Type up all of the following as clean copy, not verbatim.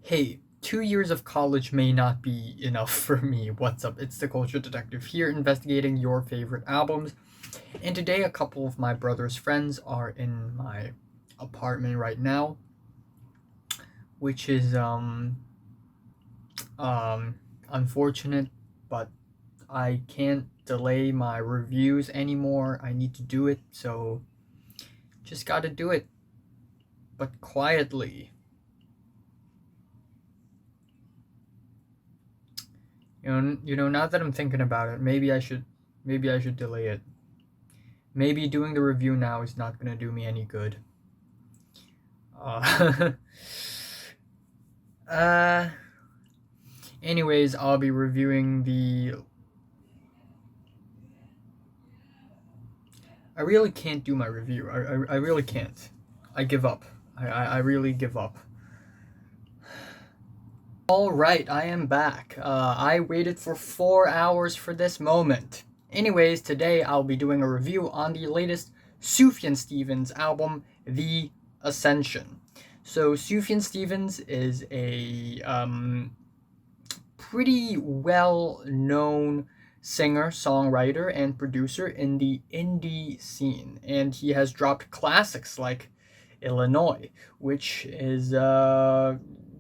Hey, 2 years of college may not be enough for me. What's up? It's the Culture Detective here, investigating your favorite albums. And today, a couple of my brother's friends are in my apartment right now, which is um unfortunate, but I can't delay my reviews anymore. I need to do it, so just gotta do it, but quietly. Now that I'm thinking about it, maybe I should delay it. Maybe doing the review now is not gonna do me any good. Uh, uh anyways, I'll be reviewing the. I really can't do my review. I really can't. I give up. I really give up. Alright, I am back. I waited for 4 hours for this moment. Anyways, today I'll be doing a review on the latest Sufjan Stevens album, The Ascension. So, Sufjan Stevens is a pretty well known singer, songwriter, and producer in the indie scene. And he has dropped classics like Illinois, which is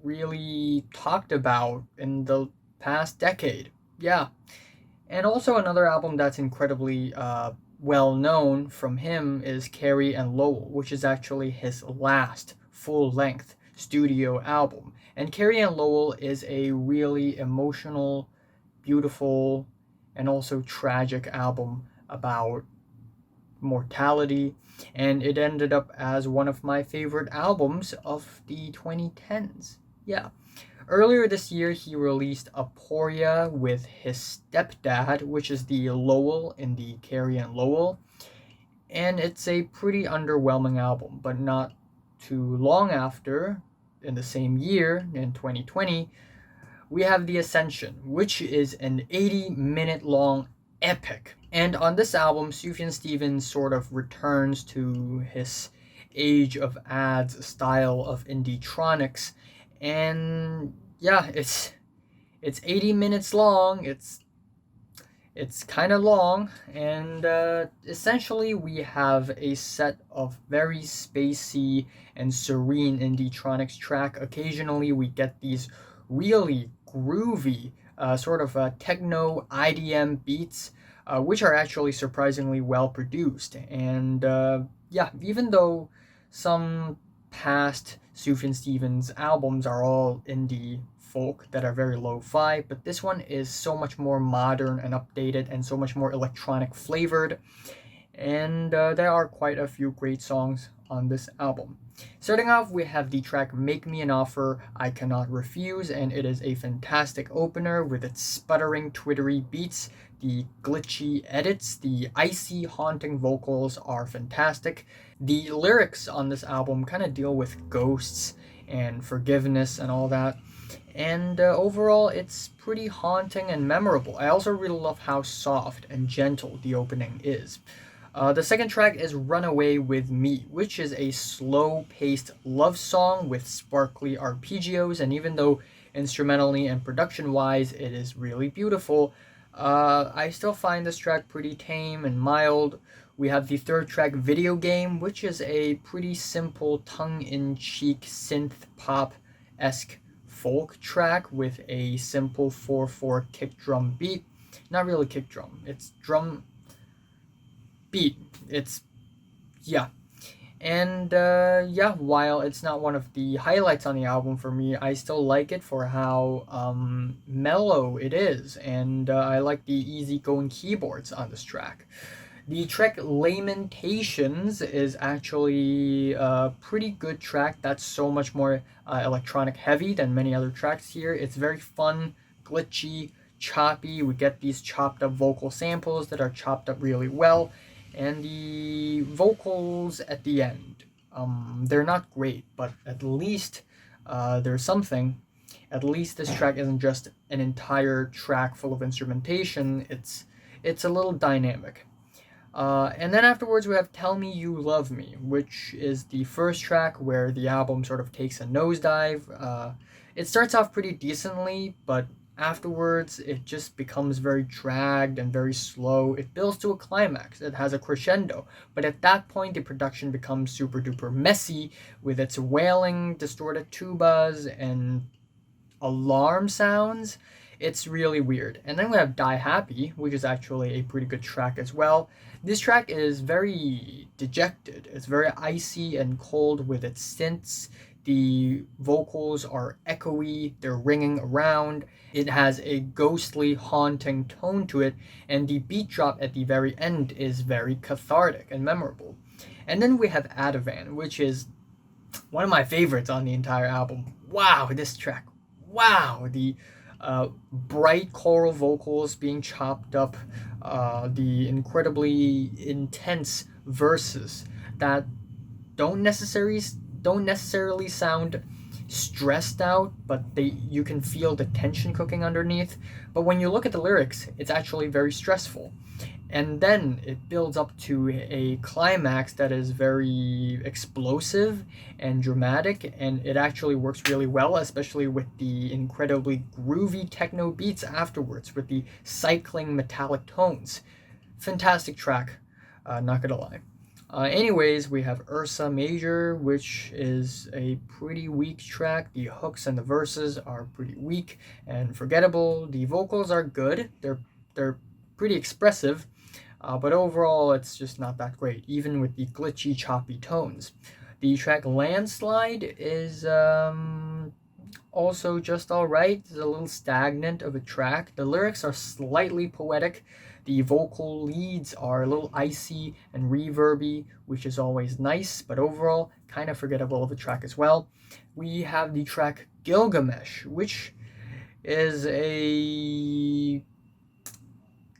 really talked about in the past decade. Yeah. And also another album that's incredibly well known from him is Carrie and Lowell, which is actually his last full length studio album. And Carrie and Lowell is a really emotional, beautiful, and also tragic album about mortality, and it ended up as one of my favorite albums of the 2010s. Yeah. Earlier this year, he released Aporia with his stepdad, which is the Lowell in the Carrie and Lowell, and it's a pretty underwhelming album, but not too long after, in the same year, in 2020, we have the Ascension, which is an 80-minute long epic. And on this album, Sufjan Stevens sort of returns to his age of ads style of Indietronics, and yeah, it's 80 minutes long. It's kind of long, and essentially we have a set of very spacey and serene Indietronics track. Occasionally we get these really groovy sort of techno IDM beats, which are actually surprisingly well produced. And yeah, even though some past Sufjan Stevens albums are all indie folk that are very lo-fi, but this one is so much more modern and updated and so much more electronic flavored, and there are quite a few great songs on this album. Starting off, we have the track Make Me an Offer I Cannot Refuse, and it is a fantastic opener with its sputtering, twittery beats, the glitchy edits, the icy, haunting vocals are fantastic. The lyrics on this album kind of deal with ghosts and forgiveness and all that. And overall, it's pretty haunting and memorable. I also really love how soft and gentle the opening is. The second track is Runaway With Me, which is a slow-paced love song with sparkly arpeggios, and even though instrumentally and production-wise it is really beautiful, I still find this track pretty tame and mild. We have the third track, Video Game, which is a pretty simple, tongue-in-cheek synth pop-esque folk track with a simple 4/4 kick drum beat. Not really kick drum, it's drum beat. It's, yeah. And yeah, while it's not one of the highlights on the album for me, I still like it for how mellow it is, and I like the easygoing keyboards on this track. The track Lamentations is actually a pretty good track that's so much more electronic heavy than many other tracks here. It's very fun, glitchy, choppy. We get these chopped up vocal samples that are chopped up really well, and the vocals at the end, they're not great, but at least there's something. At least this track isn't just an entire track full of instrumentation. It's a little dynamic. And then afterwards we have Tell Me You Love Me, which is the first track where the album sort of takes a nosedive. It starts off pretty decently, but afterwards it just becomes very dragged and very slow. It builds to a climax, it has a crescendo, but at that point the production becomes super duper messy with its wailing, distorted tubas, and alarm sounds. It's really weird. And then we have Die Happy, which is actually a pretty good track as well. This track is very dejected. It's very icy and cold with its synths. The vocals are echoey, they're ringing around. It has a ghostly, haunting tone to it, and the beat drop at the very end is very cathartic and memorable. And then we have Ativan, which is one of my favorites on the entire album. Wow, this track. Wow, the bright choral vocals being chopped up, the incredibly intense verses that don't necessarily don't necessarily sound stressed out, but you can feel the tension cooking underneath. But when you look at the lyrics, it's actually very stressful. And then it builds up to a climax that is very explosive and dramatic, and it actually works really well, especially with the incredibly groovy techno beats afterwards with the cycling metallic tones. Fantastic track, not gonna lie. Anyways, we have Ursa Major, which is a pretty weak track. The hooks and the verses are pretty weak and forgettable. The vocals are good. They're pretty expressive, but overall it's just not that great, even with the glitchy, choppy tones. The track Landslide is also just alright. It's a little stagnant of a track. The lyrics are slightly poetic. The vocal leads are a little icy and reverby, which is always nice, but overall kind of forgettable of a track as well. We have the track Gilgamesh, which is a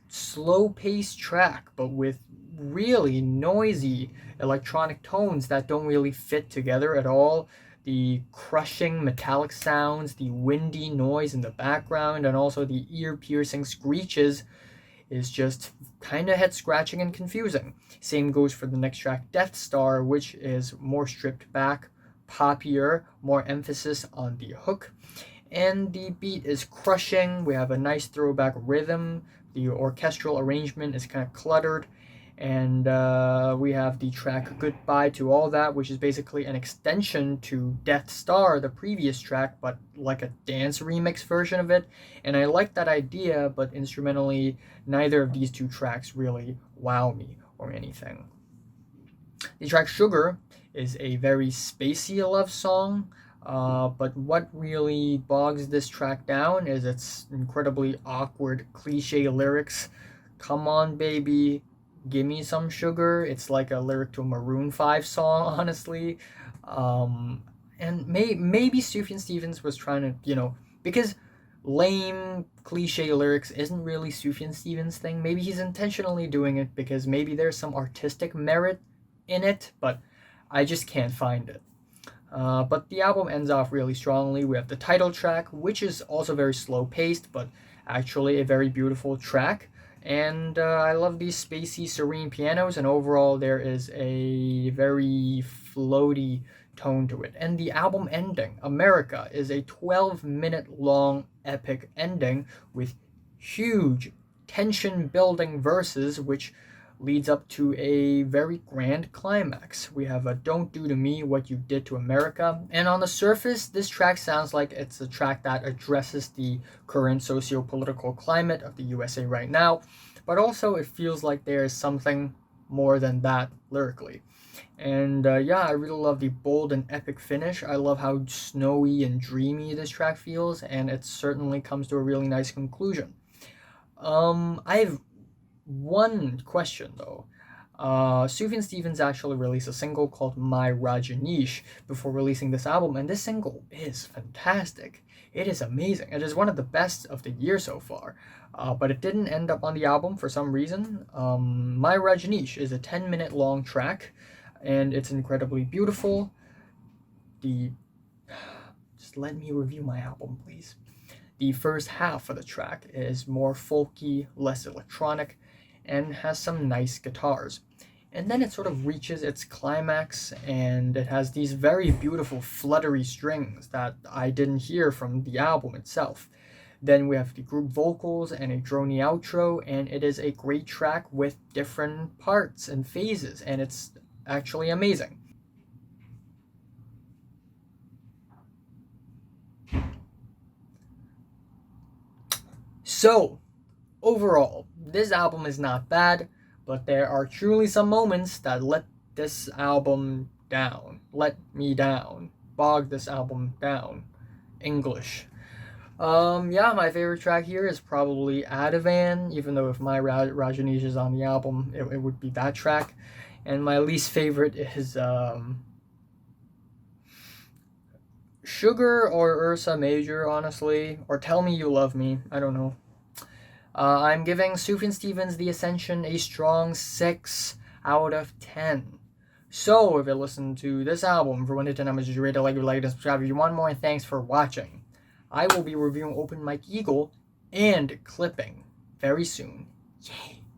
slow-paced track, but with really noisy electronic tones that don't really fit together at all. The crushing metallic sounds, the windy noise in the background, and also the ear-piercing screeches is just kind of head-scratching and confusing. Same goes for the next track, Death Star, which is more stripped back, poppier, more emphasis on the hook. And the beat is crushing. We have a nice throwback rhythm. The orchestral arrangement is kind of cluttered. And we have the track Goodbye to All That, which is basically an extension to Death Star, the previous track, but like a dance remix version of it. And I like that idea, but instrumentally, neither of these two tracks really wow me or anything. The track Sugar is a very spacey love song, but what really bogs this track down is its incredibly awkward cliche lyrics. Come on, baby, give me some sugar. It's like a lyric to a Maroon 5 song, honestly. And maybe Sufjan Stevens was trying to, because lame cliche lyrics isn't really Sufjan Stevens' thing. Maybe he's intentionally doing it because maybe there's some artistic merit in it, but I just can't find it. But the album ends off really strongly. We have the title track, which is also very slow paced, but actually a very beautiful track. And I love these spacey, serene pianos, and overall there is a very floaty tone to it. And the album ending, America, is a 12-minute long epic ending with huge tension building verses, which leads up to a very grand climax. We have a Don't Do to Me What You Did to America. And on the surface, this track sounds like it's a track that addresses the current socio-political climate of the USA right now, but also it feels like there is something more than that lyrically. And I really love the bold and epic finish. I love how snowy and dreamy this track feels, and it certainly comes to a really nice conclusion. I've one question though. Sufjan Stevens actually released a single called My Rajanish before releasing this album, and this single is fantastic. It is amazing. It is one of the best of the year so far, but it didn't end up on the album for some reason. My Rajanish is a 10-minute long track, and it's incredibly beautiful. Just let me review my album, please. The first half of the track is more folky, less electronic, and has some nice guitars. And then it sort of reaches its climax, and it has these very beautiful fluttery strings that I didn't hear from the album itself. Then we have the group vocals and a drony outro, and it is a great track with different parts and phases, and it's actually amazing. So, overall, this album is not bad, but there are truly some moments that let this album down. Let me down. Bog this album down. English. Yeah, my favorite track here is probably Ativan, even though if my Rajneesh is on the album, it would be that track. And my least favorite is Sugar or Ursa Major, honestly. Or Tell Me You Love Me, I don't know. I'm giving Sufjan Stevens' The Ascension a strong 6 out of 10. So, if you listen to this album for 1 to 10, how much did you rate it, like and subscribe if you want more, and thanks for watching. I will be reviewing Open Mike Eagle and Clipping very soon. Yay!